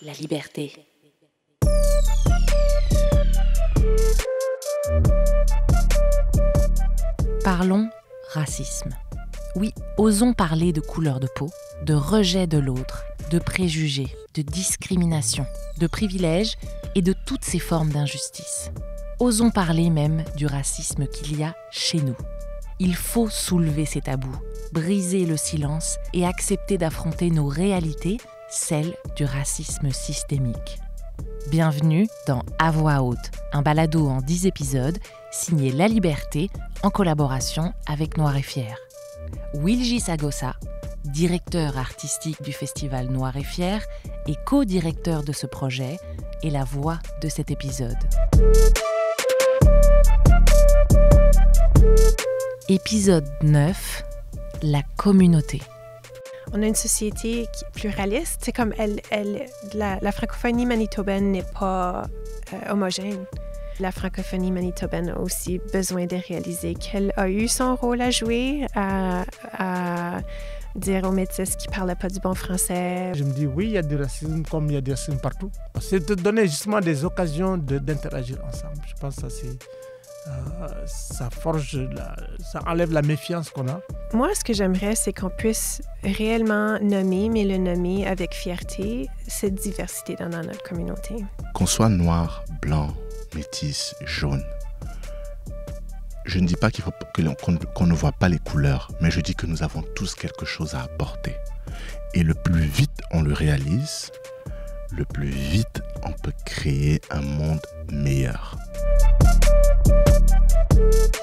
la liberté. Parlons racisme. Oui, osons parler de couleur de peau, de rejet de l'autre, de préjugés, de discrimination, de privilèges et de toutes ces formes d'injustice. Osons parler même du racisme qu'il y a chez nous. Il faut soulever ces tabous, briser le silence et accepter d'affronter nos réalités, celles du racisme systémique. Bienvenue dans À voix haute, un balado en 10 épisodes signé La Liberté en collaboration avec Noir et Fier. Wilji Sagosa, directeur artistique du festival Noir et Fier et co-directeur de ce projet, est la voix de cet épisode. Épisode 9, la communauté. On a une société pluraliste. C'est comme la francophonie manitobaine n'est pas homogène. La francophonie manitobaine a aussi besoin de réaliser qu'elle a eu son rôle à jouer, à dire aux métis qui ne parlaient pas du bon français. Je me dis oui, il y a du racisme comme il y a du racisme partout. C'est de donner justement des occasions d'interagir ensemble. Je pense que ça ça enlève la méfiance qu'on a. Moi, ce que j'aimerais, c'est qu'on puisse réellement nommer, mais le nommer avec fierté, cette diversité dans notre communauté. Qu'on soit noir, blanc, métis, jaune. Je ne dis pas qu'on ne voit pas les couleurs, mais je dis que nous avons tous quelque chose à apporter. Et le plus vite on le réalise, le plus vite on peut créer un monde meilleur.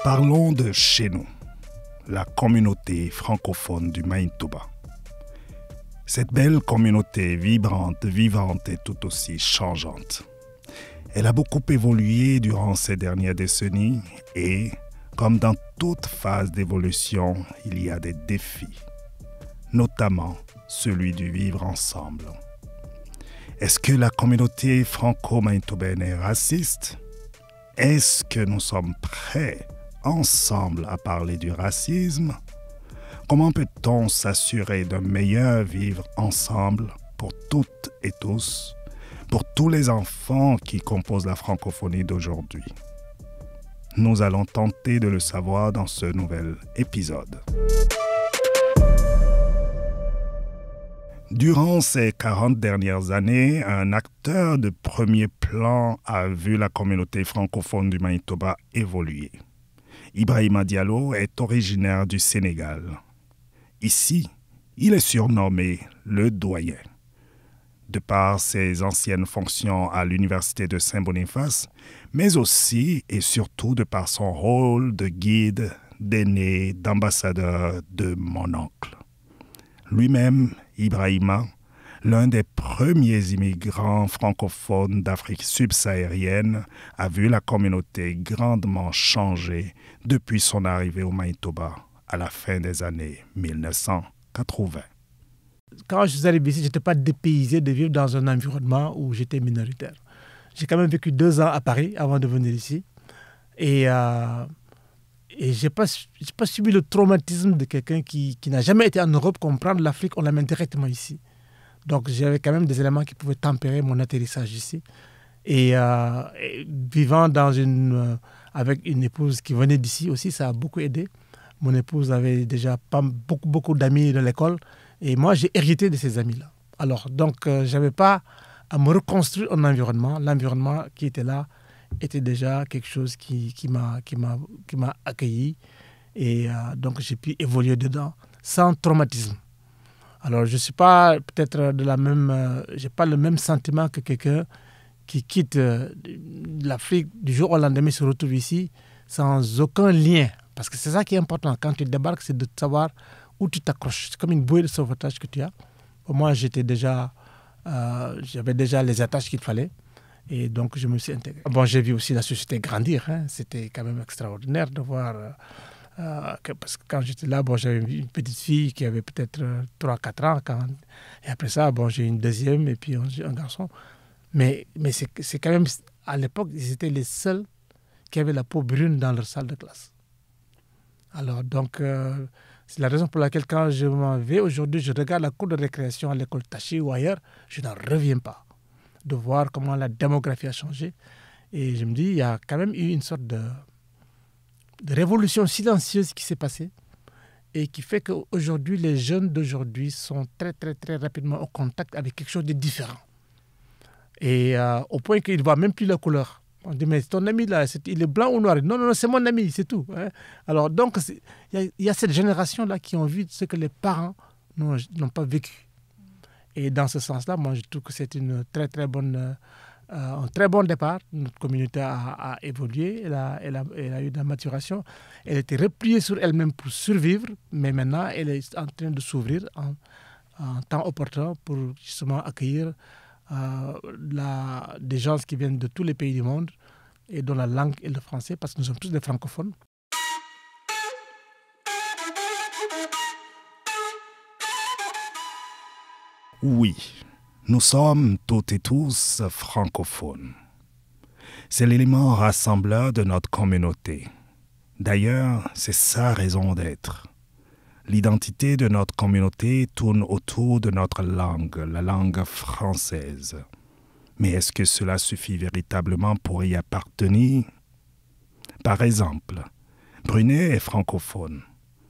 Parlons de chez nous, la communauté francophone du Manitoba. Cette belle communauté vibrante, vivante et tout aussi changeante. Elle a beaucoup évolué durant ces dernières décennies et, comme dans toute phase d'évolution, il y a des défis, notamment celui du vivre ensemble. Est-ce que la communauté franco-manitobaine est raciste? Est-ce que nous sommes prêts ensemble à parler du racisme? Comment peut-on s'assurer d'un meilleur vivre ensemble pour toutes et tous, pour tous les enfants qui composent la francophonie d'aujourd'hui? Nous allons tenter de le savoir dans ce nouvel épisode. Durant ces 40 dernières années, un acteur de premier plan a vu la communauté francophone du Manitoba évoluer. Ibrahima Diallo est originaire du Sénégal. Ici, il est surnommé le doyen. De par ses anciennes fonctions à l'Université de Saint-Boniface, mais aussi et surtout de par son rôle de guide, d'aîné, d'ambassadeur de mon oncle. Lui-même, Ibrahima, l'un des premiers immigrants francophones d'Afrique subsaharienne, a vu la communauté grandement changer depuis son arrivée au Manitoba à la fin des années 1980. Quand je suis arrivé ici, je n'étais pas dépaysé de vivre dans un environnement où j'étais minoritaire. J'ai quand même vécu 2 ans à Paris avant de venir ici. Et je n'ai pas subi le traumatisme de quelqu'un qui n'a jamais été en Europe, comprendre l'Afrique, on l'amène directement ici. Donc j'avais quand même des éléments qui pouvaient tempérer mon atterrissage ici. Et vivant avec une épouse qui venait d'ici aussi, ça a beaucoup aidé. Mon épouse avait déjà beaucoup d'amis de l'école. Et moi, j'ai hérité de ces amis-là. Alors, donc, je n'avais pas à me reconstruire un environnement. L'environnement qui était là était déjà quelque chose qui m'a accueilli. Et donc, j'ai pu évoluer dedans sans traumatisme. Alors, je ne suis pas peut-être j'ai pas le même sentiment que quelqu'un qui quitte l'Afrique du jour au lendemain se retrouve ici sans aucun lien. Parce que c'est ça qui est important. Quand tu débarques, c'est de savoir où tu t'accroches. C'est comme une bouée de sauvetage que tu as. Pour moi, j'avais déjà les attaches qu'il fallait. Et donc, je me suis intégré. Bon, j'ai vu aussi la société grandir. C'était quand même extraordinaire de voir... parce que quand j'étais là, j'avais une petite fille qui avait peut-être 3-4 ans. Et après ça, j'ai eu une deuxième et puis un garçon. Mais c'est quand même... À l'époque, ils étaient les seuls qui avaient la peau brune dans leur salle de classe. Alors, donc... c'est la raison pour laquelle quand je m'en vais aujourd'hui, je regarde la cour de récréation à l'école Tachi ou ailleurs, je n'en reviens pas. de voir comment la démographie a changé. Et je me dis, il y a quand même eu une sorte de révolution silencieuse qui s'est passée et qui fait qu'aujourd'hui, les jeunes d'aujourd'hui sont très, très, très rapidement au contact avec quelque chose de différent. Et au point qu'ils ne voient même plus la couleur. On dit, mais ton ami là, il est blanc ou noir? Non, non, non, c'est mon ami, c'est tout. Hein. Alors, donc, il y a cette génération-là qui ont vu ce que les parents n'ont pas vécu. Et dans ce sens-là, moi, je trouve que c'est une très, très bonne, un très bon départ. Notre communauté a évolué, elle a eu de la maturation. Elle était repliée sur elle-même pour survivre, mais maintenant, elle est en train de s'ouvrir en temps opportun pour justement accueillir des gens qui viennent de tous les pays du monde et dont la langue est le français, parce que nous sommes tous des francophones. Oui, nous sommes toutes et tous francophones. C'est l'élément rassembleur de notre communauté. D'ailleurs, c'est sa raison d'être. L'identité de notre communauté tourne autour de notre langue, la langue française. Mais est-ce que cela suffit véritablement pour y appartenir? Par exemple, Brunet est francophone,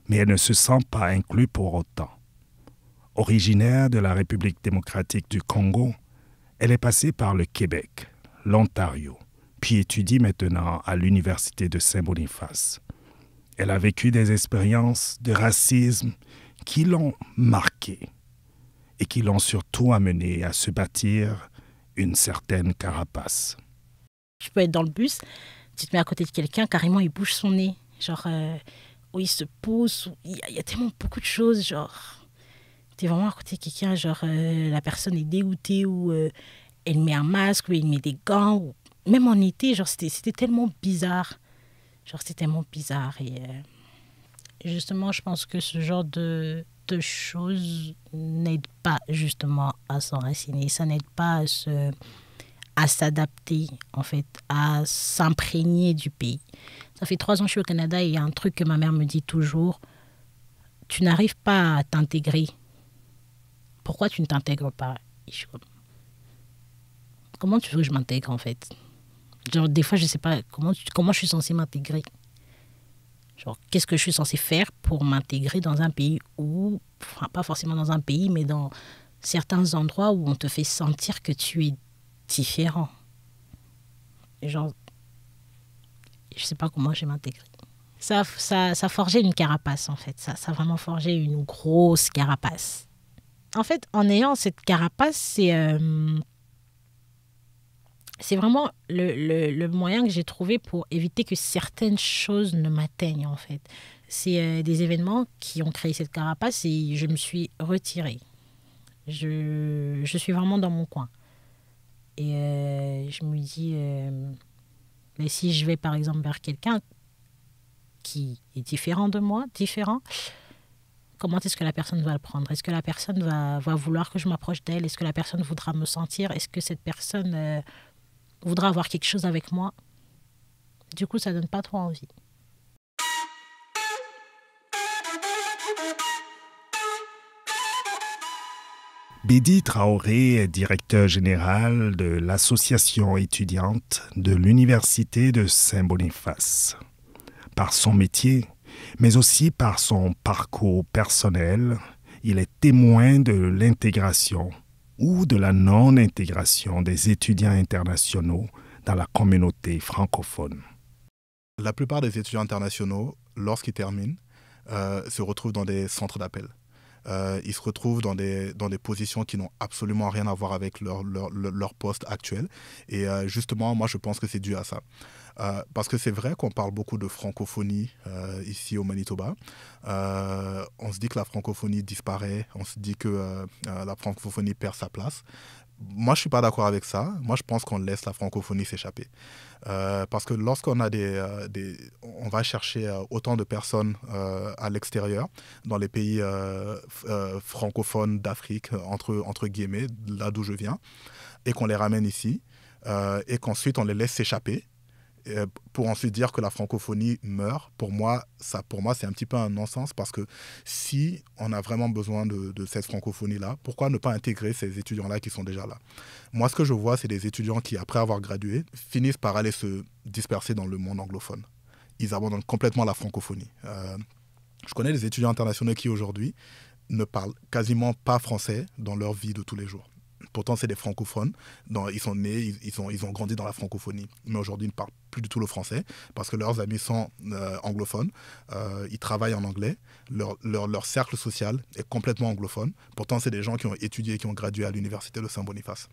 mais elle ne se sent pas inclue pour autant. Originaire de la République démocratique du Congo, elle est passée par le Québec, l'Ontario, puis étudie maintenant à l'Université de Saint-Boniface. Elle a vécu des expériences de racisme qui l'ont marquée et qui l'ont surtout amenée à se bâtir une certaine carapace. Tu peux être dans le bus, tu te mets à côté de quelqu'un, carrément il bouge son nez, genre où il se pousse, il y a tellement beaucoup de choses, genre tu es vraiment à côté de quelqu'un, genre la personne est dégoûtée ou elle met un masque ou elle met des gants, ou même en été, genre c'était tellement bizarre. Genre, c'était tellement bizarre. Et justement, je pense que ce genre de choses n'aide pas justement à s'enraciner. Ça n'aide pas à s'adapter, en fait, à s'imprégner du pays. Ça fait 3 ans que je suis au Canada et il y a un truc que ma mère me dit toujours. Tu n'arrives pas à t'intégrer. Pourquoi tu ne t'intègres pas? Et je suis comme, comment tu veux que je m'intègre, en fait? Genre, des fois, je ne sais pas comment je suis censée m'intégrer. Genre, qu'est-ce que je suis censée faire pour m'intégrer dans un pays où, enfin, pas forcément dans un pays, mais dans certains endroits où on te fait sentir que tu es différent. Genre, je ne sais pas comment je vais m'intégrer. Ça forgeait une carapace, en fait. Ça a vraiment forgé une grosse carapace. En fait, en ayant cette carapace, c'est vraiment le moyen que j'ai trouvé pour éviter que certaines choses ne m'atteignent, en fait. C'est des événements qui ont créé cette carapace et je me suis retirée. Je suis vraiment dans mon coin. Et je me dis, mais si je vais par exemple vers quelqu'un qui est différent de moi, comment est-ce que la personne va le prendre? Est-ce que la personne va vouloir que je m'approche d'elle? Est-ce que la personne voudra me sentir? Est-ce que cette personne voudra avoir quelque chose avec moi? Du coup, ça donne pas trop envie. Bédi Traoré est directeur général de l'association étudiante de l'Université de Saint-Boniface. Par son métier, mais aussi par son parcours personnel, il est témoin de l'intégration ou de la non-intégration des étudiants internationaux dans la communauté francophone. La plupart des étudiants internationaux, lorsqu'ils terminent, se retrouvent dans des centres d'appel. Ils se retrouvent dans des positions qui n'ont absolument rien à voir avec leur poste actuel. Et justement, moi, je pense que c'est dû à ça. Parce que c'est vrai qu'on parle beaucoup de francophonie ici au Manitoba. On se dit que la francophonie disparaît, on se dit que la francophonie perd sa place. Moi, je ne suis pas d'accord avec ça. Moi, je pense qu'on laisse la francophonie s'échapper. Parce que lorsqu'on a on va chercher autant de personnes à l'extérieur, dans les pays francophones d'Afrique, entre guillemets, là d'où je viens, et qu'on les ramène ici, et qu'ensuite on les laisse s'échapper, pour ensuite dire que la francophonie meurt. Pour moi, c'est un petit peu un non-sens parce que si on a vraiment besoin de cette francophonie-là, pourquoi ne pas intégrer ces étudiants-là qui sont déjà là? Moi, ce que je vois, c'est des étudiants qui, après avoir gradué, finissent par aller se disperser dans le monde anglophone. Ils abandonnent complètement la francophonie. Je connais des étudiants internationaux qui, aujourd'hui, ne parlent quasiment pas français dans leur vie de tous les jours. Pourtant, c'est des francophones. Ils sont nés, ils ont grandi dans la francophonie. Mais aujourd'hui, ils ne parlent plus du tout le français parce que leurs amis sont anglophones. Ils travaillent en anglais. Leur cercle social est complètement anglophone. Pourtant, c'est des gens qui ont étudié, qui ont gradué à l'université de Saint-Boniface.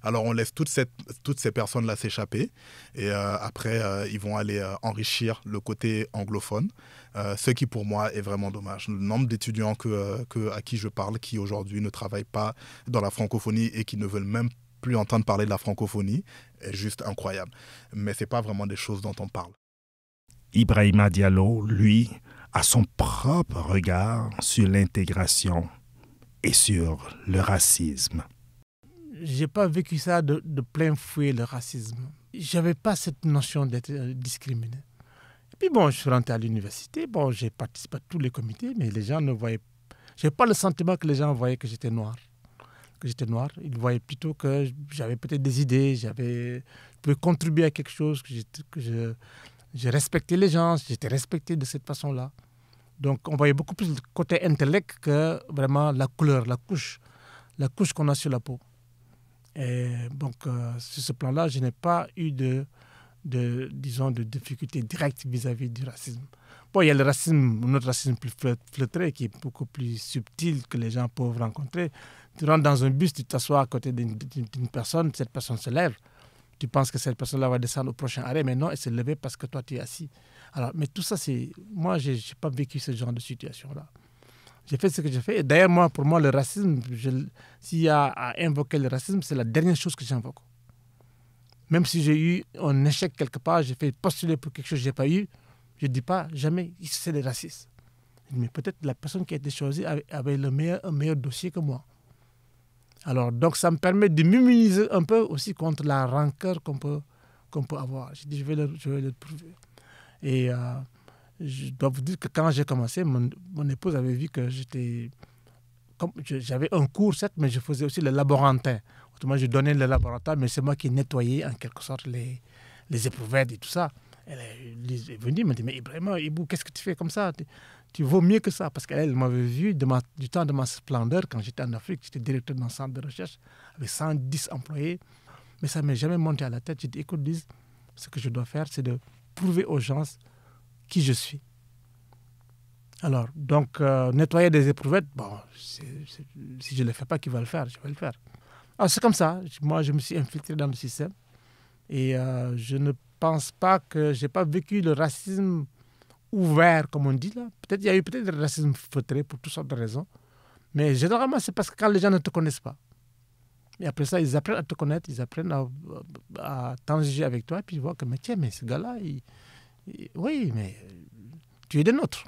Alors, on laisse toutes ces personnes-là s'échapper et après, ils vont aller enrichir le côté anglophone, ce qui, pour moi, est vraiment dommage. Le nombre d'étudiants à qui je parle qui, aujourd'hui, ne travaillent pas dans la francophonie et qui ne veulent même plus entendre parler de la francophonie est juste incroyable. Mais ce n'est pas vraiment des choses dont on parle. Ibrahima Diallo, lui, a son propre regard sur l'intégration et sur le racisme. Je n'ai pas vécu ça de plein fouet, le racisme. Je n'avais pas cette notion d'être discriminé. Et puis bon, je suis rentré à l'université, bon, j'ai participé à tous les comités, mais les gens ne voyaient... Je n'avais pas le sentiment que les gens voyaient que j'étais noir. Ils voyaient plutôt que j'avais peut-être des idées, je pouvais contribuer à quelque chose, que je respectais les gens, j'étais respecté de cette façon-là. Donc on voyait beaucoup plus le côté intellect que vraiment la couleur, la couche qu'on a sur la peau. Et donc, sur ce plan-là, je n'ai pas eu de difficultés directes vis-à-vis du racisme. Bon, il y a le racisme, notre racisme plus feutré, qui est beaucoup plus subtil que les gens peuvent rencontrer. Tu rentres dans un bus, tu t'assois à côté d'une personne, cette personne se lève. Tu penses que cette personne-là va descendre au prochain arrêt, mais non, elle s'est levée parce que toi, tu es assis. Alors, mais tout ça, moi, je n'ai pas vécu ce genre de situation-là. J'ai fait ce que j'ai fait. Et d'ailleurs, pour moi, le racisme, s'il y a à invoquer le racisme, c'est la dernière chose que j'invoque. Même si j'ai eu un échec quelque part, j'ai fait postuler pour quelque chose que je n'ai pas eu, je ne dis pas jamais c'est des racistes. Mais peut-être la personne qui a été choisie avait un meilleur dossier que moi. Alors, donc, ça me permet de m'immuniser un peu aussi contre la rancœur qu'on peut avoir. J'ai dit, je vais le prouver. Et je dois vous dire que quand j'ai commencé, mon épouse avait vu que j'avais un cours, certes, mais je faisais aussi le laborantin. Autrement, je donnais le laboratoire, mais c'est moi qui nettoyais en quelque sorte les éprouvettes et tout ça. Elle est venue, elle m'a dit, mais Ibrahima, Ibou, qu'est-ce que tu fais comme ça? Tu vaux mieux que ça. Parce qu'elle m'avait vu du temps de ma splendeur, quand j'étais en Afrique, j'étais directeur d'un centre de recherche avec 110 employés. Mais ça ne m'est jamais monté à la tête. J'ai dit, écoute, Lise, ce que je dois faire, c'est de prouver aux gens qui je suis. Alors, donc, nettoyer des éprouvettes, bon, si je ne le fais pas, qui va le faire? Je vais le faire. Alors, c'est comme ça. Moi, je me suis infiltré dans le système. Et je ne pense pas que... Je n'ai pas vécu le racisme ouvert, comme on dit là. Peut-être il y a eu peut-être le racisme feutré pour toutes sortes de raisons. Mais généralement, c'est parce que quand les gens ne te connaissent pas. Et après ça, ils apprennent à te connaître, ils apprennent à t'engager avec toi. Et puis ils voient que, mais tiens, mais ce gars-là, oui, mais tu es des nôtres.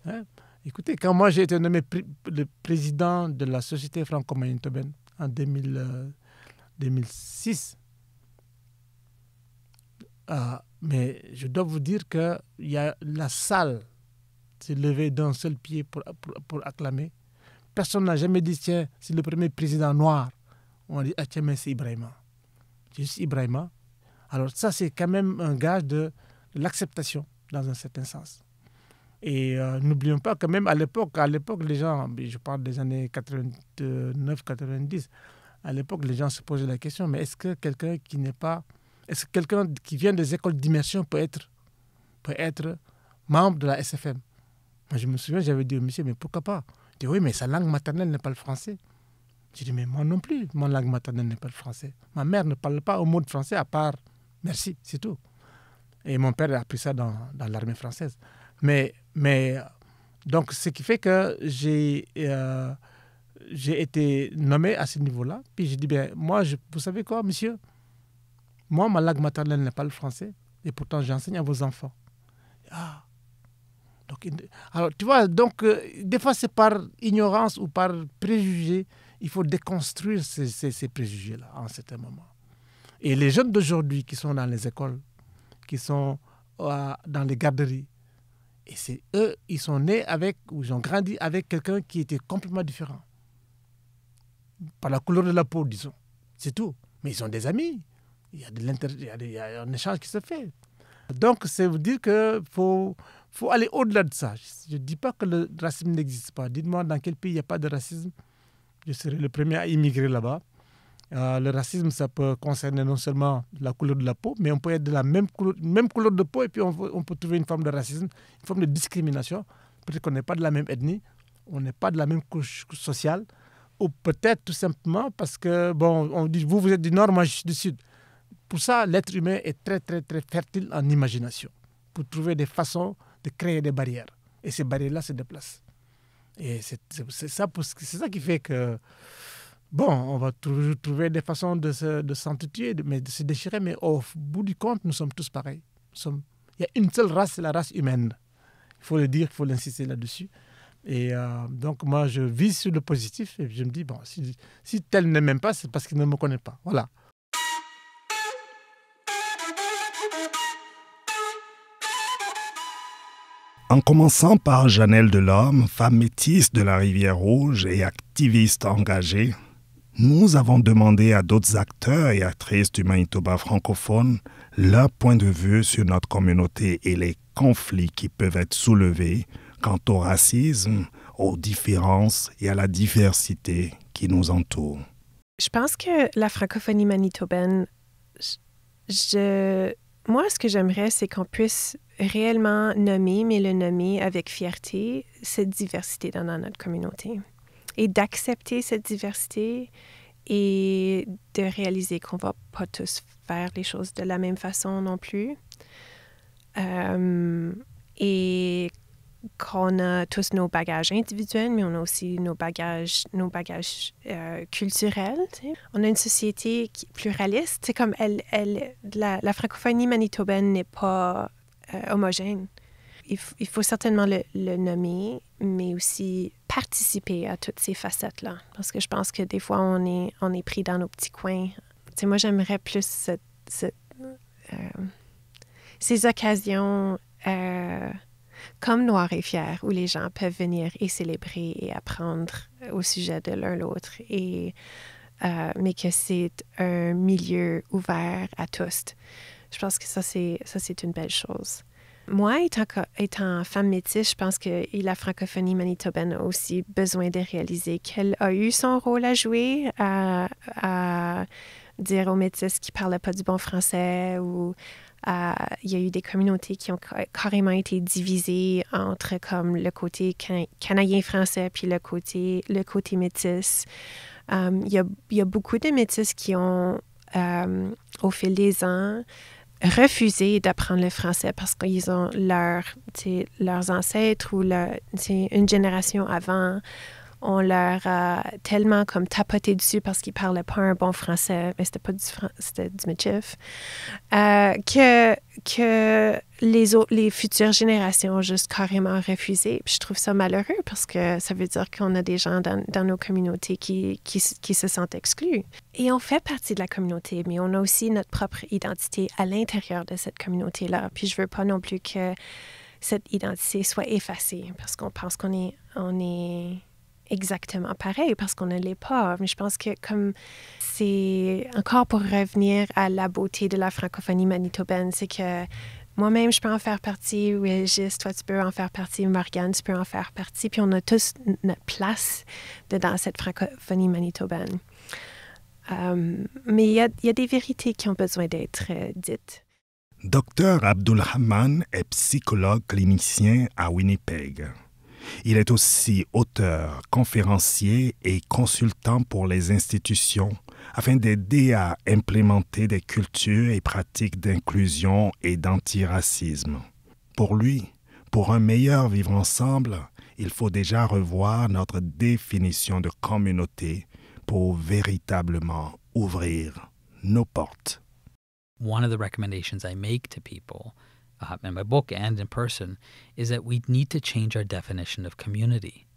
Hein? Écoutez, quand moi j'ai été nommé le président de la Société franco-manitobaine en 2006, mais je dois vous dire que la salle s'est levée d'un seul pied pour acclamer. Personne n'a jamais dit, tiens, c'est le premier président noir. On a dit, ah tiens, mais c'est Ibrahima. C'est juste Ibrahima. Alors ça, c'est quand même un gage de l'acceptation, dans un certain sens. Et n'oublions pas que même à l'époque, les gens, je parle des années 89-90, à l'époque, les gens se posaient la question, mais est-ce que quelqu'un qui vient des écoles d'immersion peut être membre de la SFM? Moi, je me souviens, j'avais dit au monsieur, mais pourquoi pas? Il dit, oui, mais sa langue maternelle n'est pas le français. J'ai dit, mais moi non plus, mon langue maternelle n'est pas le français. Ma mère ne parle pas un mot de français à part merci, c'est tout. Et mon père a appris ça dans l'armée française. Mais donc, ce qui fait que j'ai été nommé à ce niveau-là. Puis j'ai dit, bien, moi, vous savez quoi, monsieur? Moi, ma langue maternelle n'est pas le français. Et pourtant, j'enseigne à vos enfants. Ah. Donc, alors, tu vois, donc, des fois, c'est par ignorance ou par préjugé. Il faut déconstruire ces préjugés-là, en certains moments. Et les jeunes d'aujourd'hui qui sont dans les écoles, qui sont dans les garderies. Et c'est eux, ils sont nés avec, ou ils ont grandi avec quelqu'un qui était complètement différent. Par la couleur de la peau, disons. C'est tout. Mais ils sont des amis. Il y a un échange qui se fait. Donc, c'est vous dire qu'il faut aller au-delà de ça. Je ne dis pas que le racisme n'existe pas. Dites-moi dans quel pays il n'y a pas de racisme. Je serai le premier à immigrer là-bas. Le racisme, ça peut concerner non seulement la couleur de la peau, mais on peut être de la même couleur de peau et puis on peut trouver une forme de racisme, une forme de discrimination. Peut-être qu'on n'est pas de la même ethnie, on n'est pas de la même couche sociale, ou peut-être tout simplement parce que, bon, on dit vous êtes du nord, moi je suis du sud. Pour ça, l'être humain est très, très, très fertile en imagination, pour trouver des façons de créer des barrières. Et ces barrières-là se déplacent. Et c'est ça qui fait que, bon, on va toujours trouver des façons de s'entretuer, de se déchirer, mais au bout du compte, nous sommes tous pareils. Il y a une seule race, c'est la race humaine. Il faut le dire, il faut l'insister là-dessus. Et donc, moi, je vise sur le positif et je me dis, bon, si tel ne m'aime pas, c'est parce qu'il ne me connaît pas. Voilà. En commençant par Janelle Delorme, femme métisse de la Rivière-Rouge et activiste engagée, nous avons demandé à d'autres acteurs et actrices du Manitoba francophone leur point de vue sur notre communauté et les conflits qui peuvent être soulevés quant au racisme, aux différences et à la diversité qui nous entoure. Je pense que la francophonie manitobaine, moi, ce que j'aimerais, c'est qu'on puisse réellement nommer, mais le nommer avec fierté, cette diversité dans notre communauté. Et d'accepter cette diversité et de réaliser qu'on ne va pas tous faire les choses de la même façon non plus. Et qu'on a tous nos bagages individuels, mais on a aussi nos bagages culturels. T'sais. On a une société qui est pluraliste. C'est comme la francophonie manitobaine n'est pas homogène. Il faut certainement le nommer, mais aussi participer à toutes ces facettes-là. Parce que je pense que des fois, on est pris dans nos petits coins. T'sais, moi, j'aimerais plus ces occasions comme Noir et Fier, où les gens peuvent venir et célébrer et apprendre au sujet de l'un l'autre, mais que c'est un milieu ouvert à tous. Je pense que ça, c'est une belle chose. Moi, étant femme métisse, je pense que la francophonie manitobaine a aussi besoin de réaliser qu'elle a eu son rôle à jouer, à dire aux métisses qui ne parlaient pas du bon français ou il y a eu des communautés qui ont carrément été divisées entre comme le côté canadien-français puis le côté métis. Il y a beaucoup de métis qui ont, au fil des ans, refusé d'apprendre le français parce qu'ils ont leurs ancêtres ou une génération avant, on leur a tellement comme tapoté dessus parce qu'ils ne parlaient pas un bon français, mais c'était du Michif, que les futures générations ont juste carrément refusé. Puis je trouve ça malheureux parce que ça veut dire qu'on a des gens dans nos communautés qui se sentent exclus. Et on fait partie de la communauté, mais on a aussi notre propre identité à l'intérieur de cette communauté-là. Puis je ne veux pas non plus que cette identité soit effacée parce qu'on pense qu'on est exactement pareil parce qu'on ne l'est pas. Mais je pense que comme c'est encore pour revenir à la beauté de la francophonie manitobaine, c'est que moi-même, je peux en faire partie, Régis, toi, tu peux en faire partie, Morgane, tu peux en faire partie, puis on a tous notre place dans cette francophonie manitobaine. Mais il y a des vérités qui ont besoin d'être dites. Dr Abdulrahman est psychologue clinicien à Winnipeg. Il est aussi auteur, conférencier et consultant pour les institutions afin d'aider à implémenter des cultures et pratiques d'inclusion et d'antiracisme. Pour lui, pour un meilleur vivre ensemble, il faut déjà revoir notre définition de communauté pour véritablement ouvrir nos portes. One of the recommendations I make to people in my book and in person is that we need to change our definition of community.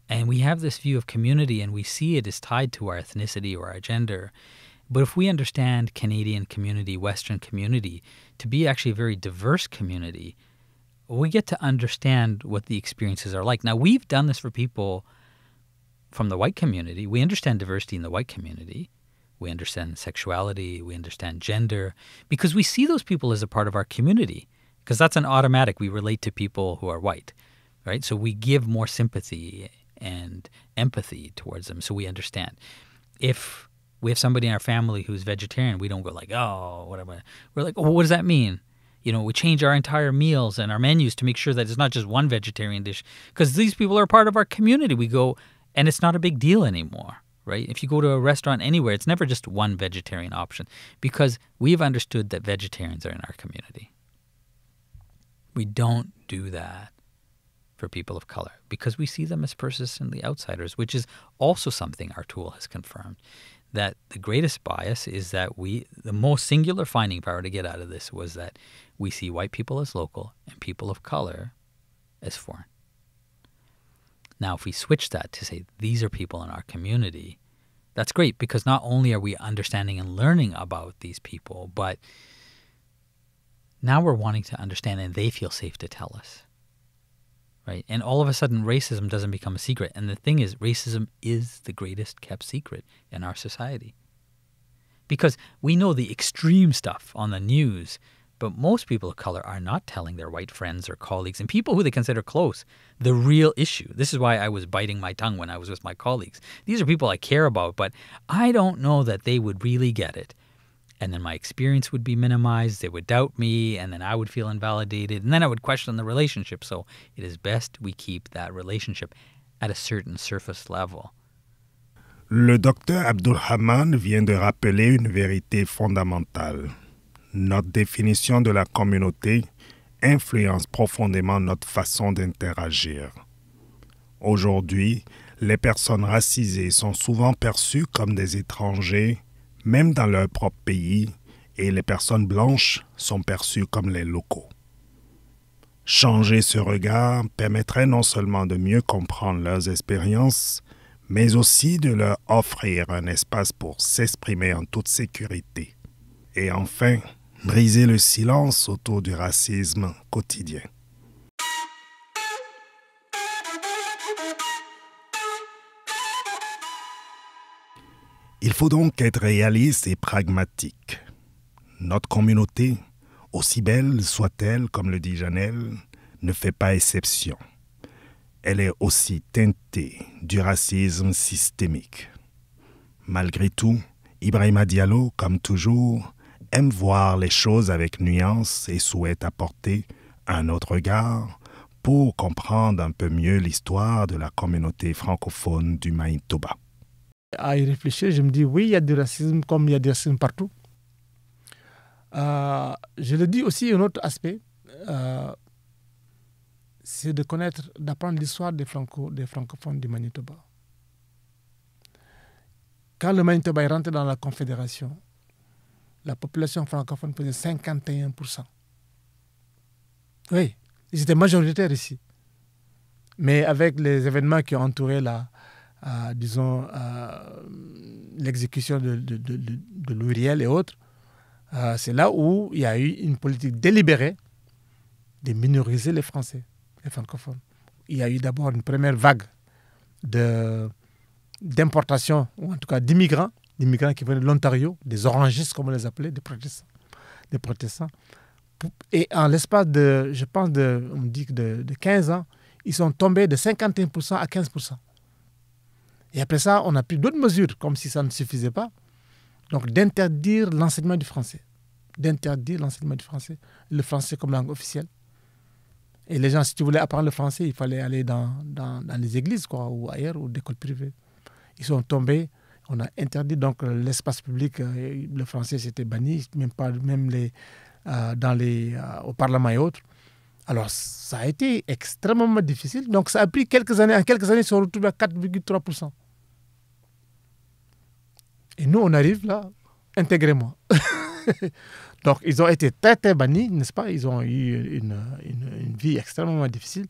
And we have this view of community and we see it as tied to our ethnicity or our gender. But if we understand Canadian community, Western community, to be actually a very diverse community, we get to understand what the experiences are like. Now, we've done this for people from the white community. We understand diversity in the white community. We understand sexuality. We understand gender, because we see those people as a part of our community, because that's an automatic. We relate to people who are white, right? So we give more sympathy and empathy towards them, so we understand. If we have somebody in our family who's vegetarian, we don't go like, oh, whatever. We're like, oh, what does that mean? You know, we change our entire meals and our menus to make sure that it's not just one vegetarian dish, because these people are part of our community. We go, and it's not a big deal anymore, right? If you go to a restaurant anywhere, it's never just one vegetarian option, because we've understood that vegetarians are in our community. We don't do that for people of color because we see them as persistently outsiders, which is also something our tool has confirmed. That the greatest bias is that the most singular finding, if I were to get out of this, was that we see white people as local and people of color as foreign. Now, if we switch that to say these are people in our community, that's great, because not only are we understanding and learning about these people, but now we're wanting to understand and they feel safe to tell us. Right? And all of a sudden, racism doesn't become a secret. And the thing is, racism is the greatest kept secret in our society. Because we know the extreme stuff on the news, but most people of color are not telling their white friends or colleagues and people who they consider close the real issue. This is why I was biting my tongue when I was with my colleagues. These are people I care about, but I don't know that they would really get it. And then my experience would be minimized, they would doubt me, and then I would feel invalidated, and then I would question the relationship. So it is best we keep that relationship at a certain surface level. Le docteur Abdulrahman vient de rappeler une vérité fondamentale. Notre définition de la communauté influence profondément notre façon d'interagir. Aujourd'hui, les personnes racisées sont souvent perçues comme des étrangers, même dans leur propre pays, et les personnes blanches sont perçues comme les locaux. Changer ce regard permettrait non seulement de mieux comprendre leurs expériences, mais aussi de leur offrir un espace pour s'exprimer en toute sécurité. Et enfin, briser le silence autour du racisme quotidien. Il faut donc être réaliste et pragmatique. Notre communauté, aussi belle soit-elle, comme le dit Janelle, ne fait pas exception. Elle est aussi teintée du racisme systémique. Malgré tout, Ibrahima Diallo, comme toujours, aime voir les choses avec nuance et souhaite apporter un autre regard pour comprendre un peu mieux l'histoire de la communauté francophone du Manitoba. À y réfléchir, je me dis oui, il y a du racisme comme il y a du racisme partout. Je le dis aussi, un autre aspect, c'est de connaître, d'apprendre l'histoire des francophones du Manitoba. Quand le Manitoba est rentré dans la Confédération, la population francophone faisait 51%. Oui, ils étaient majoritaires ici. Mais avec les événements qui ont entouré l'exécution de Louis Riel et autres, c'est là où il y a eu une politique délibérée de minoriser les Français, les francophones. Il y a eu d'abord une première vague d'importation, ou en tout cas d'immigrants qui venaient de l'Ontario, des orangistes comme on les appelait, des protestants. Et en l'espace de, je pense, on dit que de 15 ans, ils sont tombés de 51% à 15%. Et après ça, on a pris d'autres mesures, comme si ça ne suffisait pas. Donc, d'interdire l'enseignement du français. Le français comme langue officielle. Et les gens, si tu voulais apprendre le français, il fallait aller dans les églises, quoi, ou ailleurs, ou d'écoles privées. Ils sont tombés. On a interdit donc l'espace public. Le français, c'était banni, au Parlement et autres. Alors, ça a été extrêmement difficile. Donc, ça a pris quelques années. En quelques années, ils sont retrouvés à 4,3%. Et nous, on arrive là, intégralement. Donc, ils ont été très, très bannis, n'est-ce pas? Ils ont eu une vie extrêmement difficile.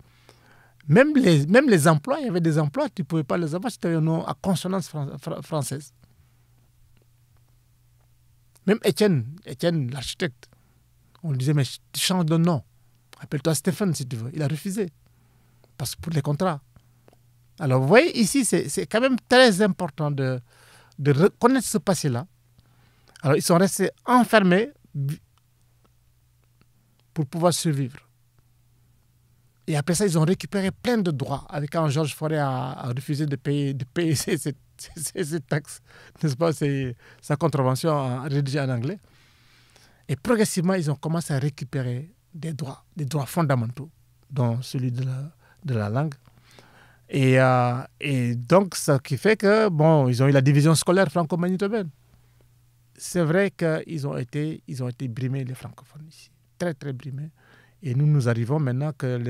Même les emplois, il y avait des emplois, tu ne pouvais pas les avoir si tu avais un nom à consonance française. Même Étienne, l'architecte, on lui disait, mais tu changes de nom. Appelle-toi Stéphane si tu veux. Il a refusé. Parce que pour les contrats. Alors, vous voyez, ici, c'est quand même très important de reconnaître ce passé-là. Alors, ils sont restés enfermés pour pouvoir survivre. Et après ça, ils ont récupéré plein de droits. Avec quand Georges Forêt a refusé de payer ses taxes, n'est-ce pas, sa contravention rédigée en anglais. Et progressivement, ils ont commencé à récupérer des droits fondamentaux, dont celui de la langue. Et donc, ce qui fait que, bon, ils ont eu la division scolaire franco-manitobaine. C'est vrai qu'ils ont été brimés, les francophones ici. Très, très brimés. Et nous arrivons maintenant que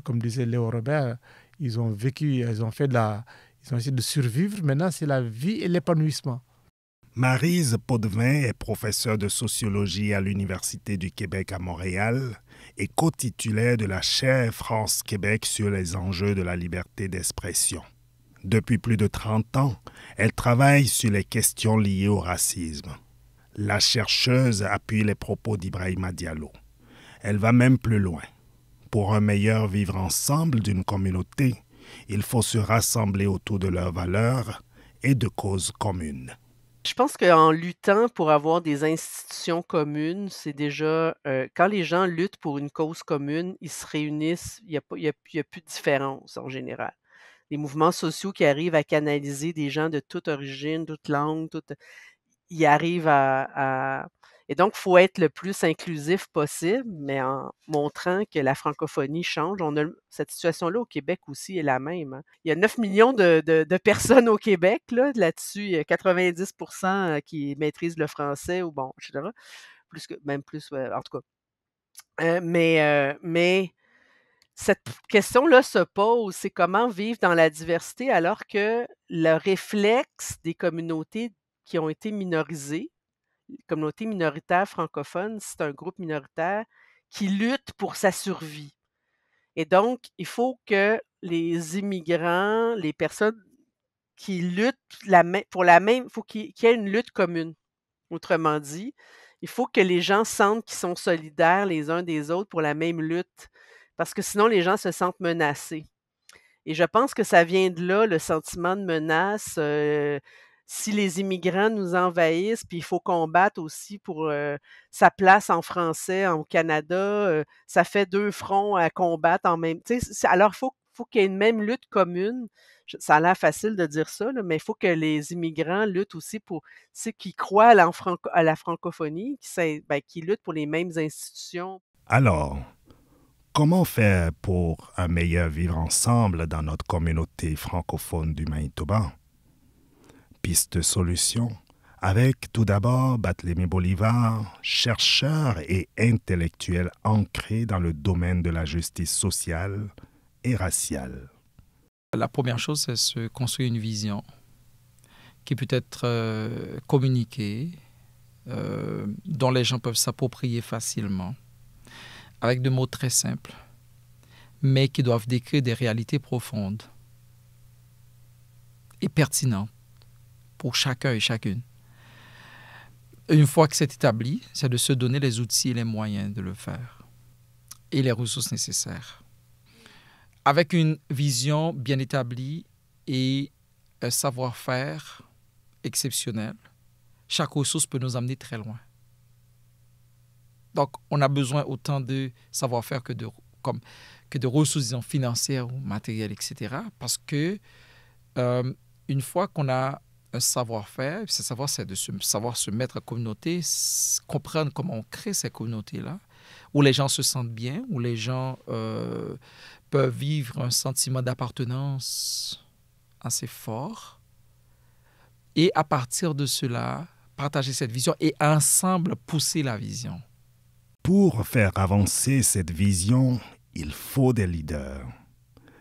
comme disait Léo Robert, ils ont vécu, ils ont essayé de survivre. Maintenant, c'est la vie et l'épanouissement. Maryse Potvin est professeure de sociologie à l'Université du Québec à Montréal et co-titulaire de la chaire France-Québec sur les enjeux de la liberté d'expression. Depuis plus de 30 ans, elle travaille sur les questions liées au racisme. La chercheuse appuie les propos d'Ibrahima Diallo. Elle va même plus loin. Pour un meilleur vivre ensemble d'une communauté, il faut se rassembler autour de leurs valeurs et de causes communes. Je pense qu'en luttant pour avoir des institutions communes, c'est déjà, quand les gens luttent pour une cause commune, ils se réunissent, il n'y a plus de différence en général. Les mouvements sociaux qui arrivent à canaliser des gens de toute origine, toute langue, ils arrivent à... Et donc, il faut être le plus inclusif possible, mais en montrant que la francophonie change. Cette situation-là au Québec aussi est la même. Hein. Il y a 9 millions de personnes au Québec. Là-dessus, il y a 90% qui maîtrisent le français, ou bon, etc. Même plus, en tout cas. Mais cette question-là se pose, c'est comment vivre dans la diversité alors que le réflexe des communautés qui ont été minorisées, communauté minoritaire francophone, c'est un groupe minoritaire qui lutte pour sa survie. Et donc, il faut que les immigrants, les personnes qui luttent pour la même, il faut qu'il y ait une lutte commune. Autrement dit, il faut que les gens sentent qu'ils sont solidaires les uns des autres pour la même lutte, parce que sinon, les gens se sentent menacés. Et je pense que ça vient de là, le sentiment de menace. Si les immigrants nous envahissent, puis il faut combattre aussi pour sa place en français au Canada, ça fait 2 fronts à combattre en même temps. Alors, il faut qu'il y ait une même lutte commune. Ça a l'air facile de dire ça, là, mais il faut que les immigrants luttent aussi pour ceux qui croient à la francophonie, qui luttent pour les mêmes institutions. Alors, comment faire pour un meilleur vivre ensemble dans notre communauté francophone du Manitoba? Piste de solution avec tout d'abord Barthélemy Bolivar, chercheur et intellectuel ancré dans le domaine de la justice sociale et raciale. La première chose, c'est se construire une vision qui peut être communiquée, dont les gens peuvent s'approprier facilement, avec des mots très simples, mais qui doivent décrire des réalités profondes et pertinentes pour chacun et chacune. Une fois que c'est établi, c'est de se donner les outils et les moyens de le faire et les ressources nécessaires. Avec une vision bien établie et un savoir-faire exceptionnel, chaque ressource peut nous amener très loin. Donc, on a besoin autant de savoir-faire que de ressources, disons, financières ou matérielles, etc. Parce que une fois qu'on a un savoir-faire, ce savoir, c'est de savoir se mettre en communauté, comprendre comment on crée ces communautés-là, où les gens se sentent bien, où les gens peuvent vivre un sentiment d'appartenance assez fort. Et à partir de cela, partager cette vision et ensemble pousser la vision. Pour faire avancer cette vision, il faut des leaders.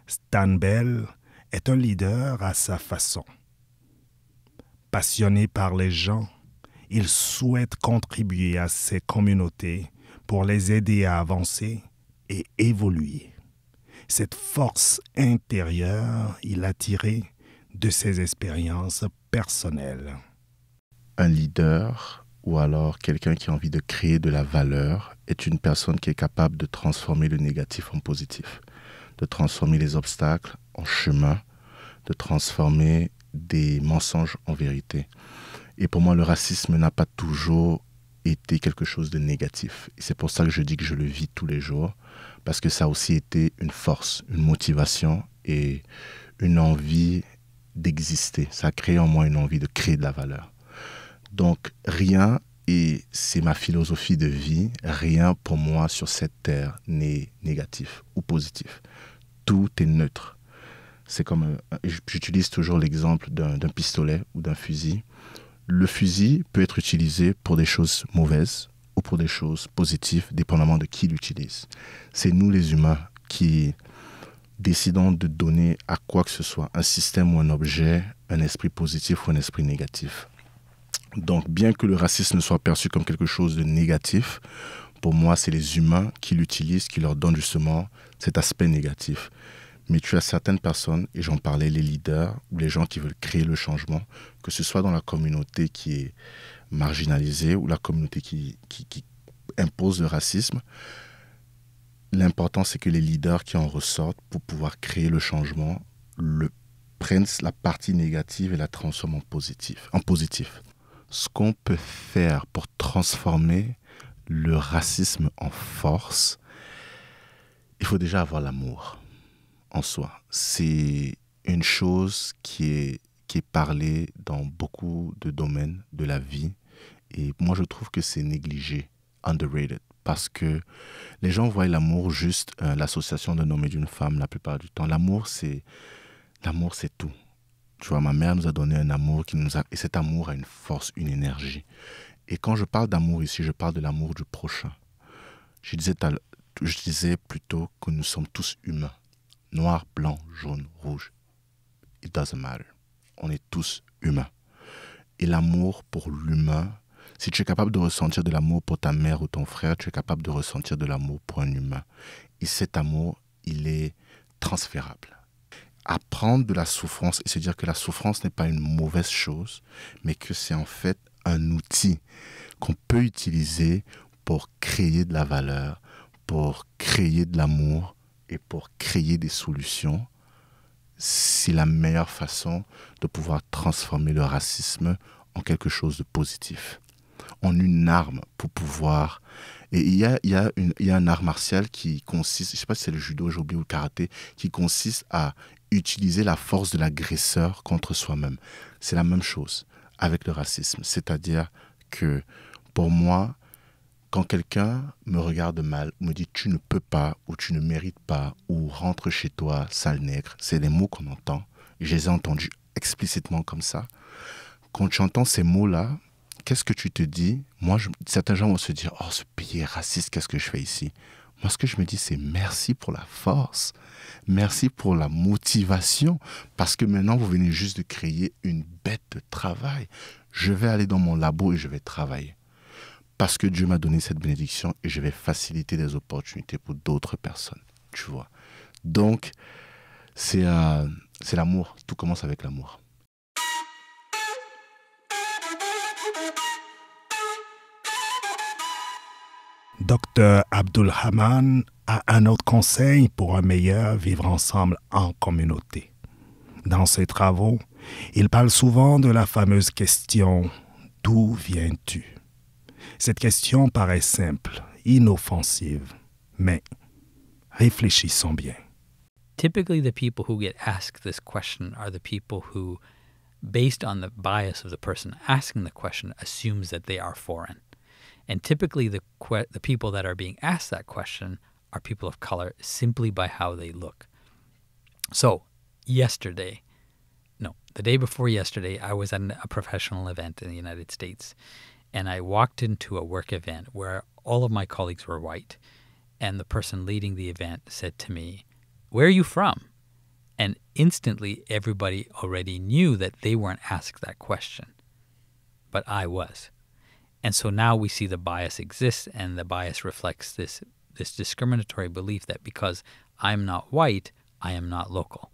Stan Bell est un leader à sa façon. Passionné par les gens, il souhaite contribuer à ces communautés pour les aider à avancer et évoluer. Cette force intérieure, il l'a tirée de ses expériences personnelles. un leader ou alors quelqu'un qui a envie de créer de la valeur est une personne qui est capable de transformer le négatif en positif, de transformer les obstacles en chemin, de transformer des mensonges en vérité. Et pour moi, le racisme n'a pas toujours été quelque chose de négatif. Et c'est pour ça que je dis que je le vis tous les jours, parce que ça a aussi été une force, une motivation et une envie d'exister. Ça a créé en moi une envie de créer de la valeur. Donc rien, et c'est ma philosophie de vie, rien pour moi sur cette terre n'est négatif ou positif. Tout est neutre. C'est comme, j'utilise toujours l'exemple d'un pistolet ou d'un fusil. Le fusil peut être utilisé pour des choses mauvaises ou pour des choses positives, dépendamment de qui l'utilise. C'est nous les humains qui décidons de donner à quoi que ce soit, un système ou un objet, un esprit positif ou un esprit négatif. Donc, bien que le racisme soit perçu comme quelque chose de négatif, pour moi, c'est les humains qui l'utilisent, qui leur donnent justement cet aspect négatif. Mais tu as certaines personnes, et j'en parlais, les leaders ou les gens qui veulent créer le changement, que ce soit dans la communauté qui est marginalisée ou la communauté qui impose le racisme. L'important, c'est que les leaders qui en ressortent pour pouvoir créer le changement prennent la partie négative et la transforment en positif. Ce qu'on peut faire pour transformer le racisme en force, il faut déjà avoir l'amour en soi. C'est une chose qui est parlée dans beaucoup de domaines de la vie. Et moi, je trouve que c'est négligé, underrated. Parce que les gens voient l'amour juste l'association d'un homme et d'une femme la plupart du temps. L'amour, c'est tout. Tu vois, ma mère nous a donné un amour et cet amour a une force, une énergie. Et quand je parle d'amour ici, je parle de l'amour du prochain. Je disais plutôt que nous sommes tous humains. Noir, blanc, jaune, rouge. It doesn't matter. On est tous humains. Et l'amour pour l'humain, si tu es capable de ressentir de l'amour pour ta mère ou ton frère, tu es capable de ressentir de l'amour pour un humain. Et cet amour, il est transférable. Apprendre de la souffrance et se dire que la souffrance n'est pas une mauvaise chose, mais que c'est en fait un outil qu'on peut utiliser pour créer de la valeur, pour créer de l'amour et pour créer des solutions. C'est la meilleure façon de pouvoir transformer le racisme en quelque chose de positif, en une arme pour pouvoir... Et il y a un art martial qui consiste, je ne sais pas si c'est le judo, j'ai oublié, ou le karaté, qui consiste à utiliser la force de l'agresseur contre soi-même. C'est la même chose avec le racisme. C'est-à-dire que pour moi, quand quelqu'un me regarde mal, me dit « tu ne peux pas » ou « tu ne mérites pas » ou « rentre chez toi, sale nègre », c'est des mots qu'on entend. Je les ai entendus explicitement comme ça. Quand tu entends ces mots-là, qu'est-ce que tu te dis? Moi, certains gens vont se dire « oh, ce pays est raciste, qu'est-ce que je fais ici ?» Moi, ce que je me dis, c'est merci pour la force, merci pour la motivation, parce que maintenant, vous venez juste de créer une bête de travail. Je vais aller dans mon labo et je vais travailler. Parce que Dieu m'a donné cette bénédiction et je vais faciliter des opportunités pour d'autres personnes, tu vois. Donc, c'est l'amour. Tout commence avec l'amour. Dr Abdulrahman a un autre conseil pour un meilleur vivre ensemble en communauté. Dans ses travaux, il parle souvent de la fameuse question « D'où viens-tu » Cette question paraît simple, inoffensive, mais réfléchissons bien. Typically, the people who get asked this question are the people who, based on the bias of the person asking the question, assumes that they are foreign. And typically, the people that are being asked that question are people of color simply by how they look. So, the day before yesterday, I was at a professional event in the United States. And I walked into a work event where all of my colleagues were white. And the person leading the event said to me, "Where are you from?" And instantly, everybody already knew that they weren't asked that question. But I was. And so now we see the bias exists, and the bias reflects this discriminatory belief that because I'm not white, I am not local.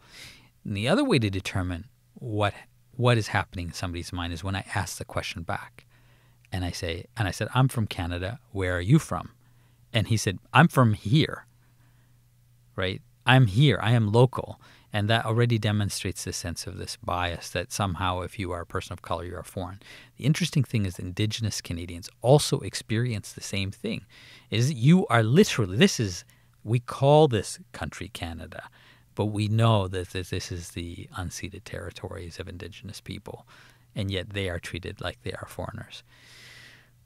And the other way to determine what what is happening in somebody's mind is when I ask the question back. And I said, I'm from Canada. Where are you from? And he said, I'm from here, right? I'm here. I am local. And that already demonstrates the sense of this bias that somehow if you are a person of color, you're a foreign. The interesting thing is Indigenous Canadians also experience the same thing. Is that you are literally, we call this country Canada, but we know that this is the unceded territories of Indigenous people, and yet they are treated like they are foreigners.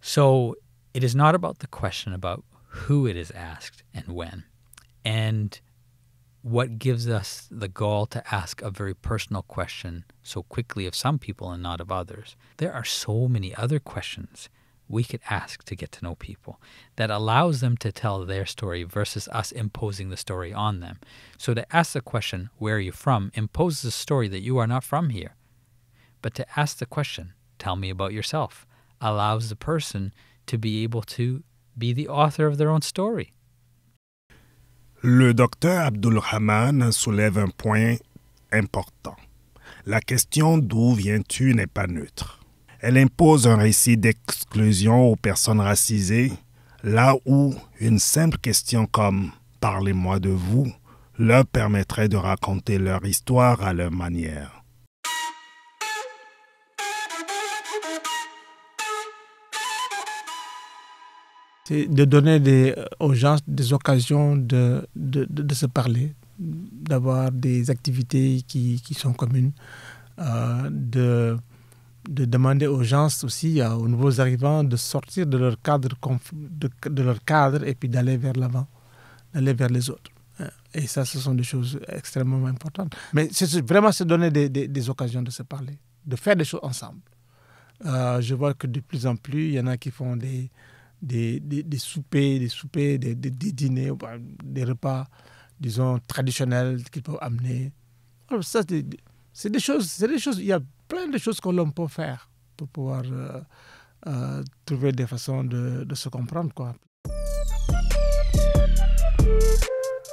So it is not about the question about who it is asked and when. And what gives us the gall to ask a very personal question so quickly of some people and not of others? There are so many other questions we could ask to get to know people that allows them to tell their story versus us imposing the story on them. So to ask the question, where are you from, imposes a story that you are not from here. But to ask the question, tell me about yourself, allows the person to be able to be the author of their own story. Le docteur Abdul-Rahman soulève un point important. La question d'où viens-tu n'est pas neutre. Elle impose un récit d'exclusion aux personnes racisées, là où une simple question comme « Parlez-moi de vous » leur permettrait de raconter leur histoire à leur manière. C'est de donner aux gens des occasions de se parler, d'avoir des activités qui sont communes, de demander aux gens aussi, aux nouveaux arrivants, de sortir de leur cadre et puis d'aller vers l'avant, d'aller vers les autres. Et ça, ce sont des choses extrêmement importantes. Mais c'est vraiment se donner des occasions de se parler, de faire des choses ensemble. Je vois que de plus en plus, il y en a qui font des soupers, des dîners, des repas, disons, traditionnels qu'ils peuvent amener. Alors ça, c'est des choses, il y a plein de choses que l'on peut faire pour pouvoir trouver des façons de se comprendre, quoi.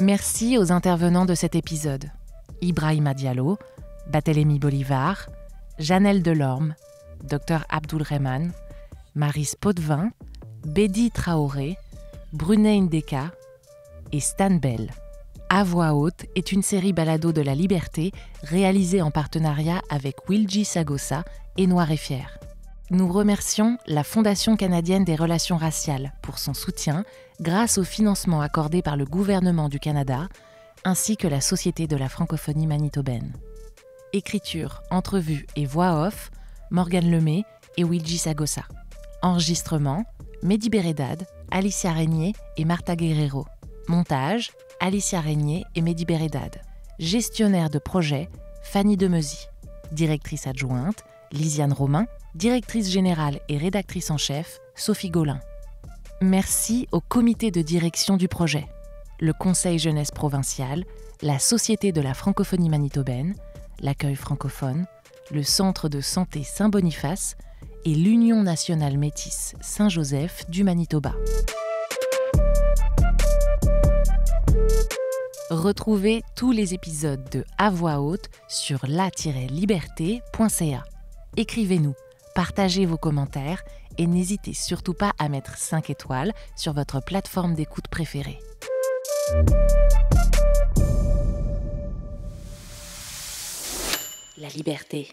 Merci aux intervenants de cet épisode. Ibrahima Diallo, Barthélémy Bolivar, Janelle Delorme, Dr Abdul-Rahman, Maryse Potvin, Bédi Traoré, Brunet Ndeka et Stan Bell. À voix haute est une série balado de la Liberté réalisée en partenariat avec Wilji Sagosa et Noir et Fier. Nous remercions la Fondation canadienne des relations raciales pour son soutien grâce au financement accordé par le gouvernement du Canada ainsi que la Société de la francophonie manitobaine. Écriture, entrevue et voix off, Morgane Lemay et Wilji Sagosa. Enregistrement, Mehdi Béredad, Alicia Régnier et Martha Guerrero. Montage, Alicia Régnier et Mehdi Béredad. Gestionnaire de projet, Fanny Demeuzy. Directrice adjointe, Lisiane Romain. Directrice générale et rédactrice en chef, Sophie Gaulin. Merci au comité de direction du projet, le Conseil jeunesse provincial, la Société de la francophonie manitobaine, l'accueil francophone, le Centre de santé Saint-Boniface et l'Union nationale métisse Saint-Joseph du Manitoba. Retrouvez tous les épisodes de À voix haute sur la-liberté.ca. Écrivez-nous, partagez vos commentaires et n'hésitez surtout pas à mettre 5 étoiles sur votre plateforme d'écoute préférée. La liberté.